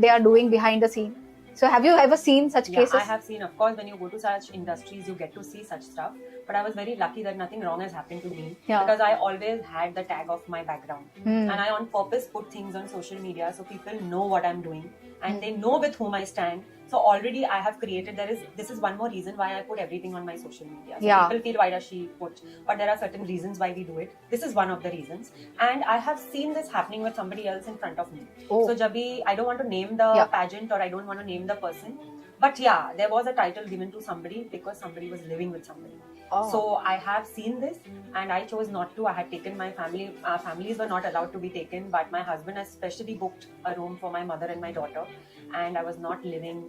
they are doing behind the scene. So have you ever seen such cases? I have seen. Of course, when you go to such industries, you get to see such stuff. But I was very lucky that nothing wrong has happened to me because I always had the tag of my background, and I on purpose put things on social media so people know what I'm doing and they know with whom I stand. So already I have created. This is one more reason why I put everything on my social media. So people feel, why does she put? But there are certain reasons why we do it. This is one of the reasons, and I have seen this happening with somebody else in front of me. So Jabi, I don't want to name the pageant or I don't want to name the person, but yeah, there was a title given to somebody because somebody was living with somebody. So I have seen this, and I chose not to. I had taken my family. Our families were not allowed to be taken, but my husband has specially booked a room for my mother and my daughter, and I was not living.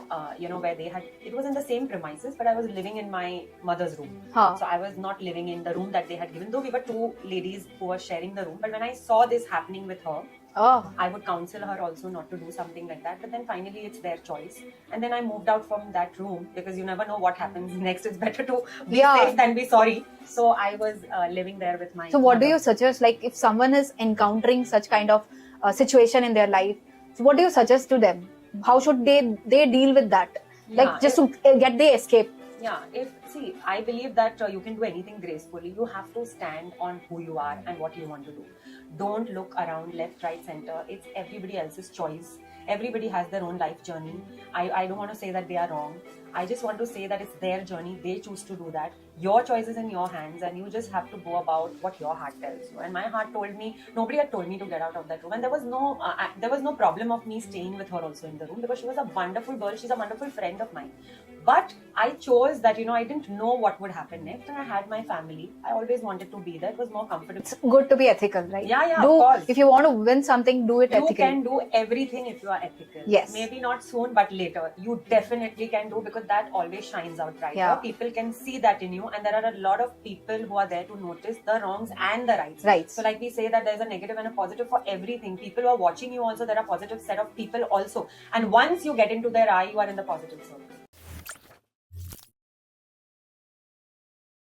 Where they had, it was in the same premises, but I was living in my mother's room. So I was not living in the room that they had given, though we were two ladies who were sharing the room. But when I saw this happening with her, I would counsel her also not to do something like that. But then finally it's their choice. And then I moved out from that room because you never know what happens next. It's better to be safe than be sorry. So I was living there with my what mother. do you suggest, like if someone is encountering such kind of situation in their life, so what do you suggest to them? How should they deal with that? Like just to get the escape? I believe that you can do anything gracefully. You have to stand on who you are and what you want to do. Don't look around left, right, center. It's everybody else's choice. Everybody has their own life journey. I don't want to say that they are wrong. I just want to say that it's their journey. They choose to do that. Your choice is in your hands, and you just have to go about what your heart tells you. And my heart told me, nobody had told me to get out of that room, and there was no problem of me staying with her also in the room because she was a wonderful girl. She's a wonderful friend of mine. But I chose that, I didn't know what would happen next, and I had my family. I always wanted to be there. It was more comfortable. It's good to be ethical, right? Of course. If you want to win something, do it ethically. You can do everything if you are ethical. Yes. Maybe not soon, but later. You definitely can do, because that always shines out brighter. People can see that in you, and there are a lot of people who are there to notice the wrongs and the rights. Right. So like we say that there's a negative and a positive for everything. People who are watching you also, there are positive set of people also. And once you get into their eye, you are in the positive circle.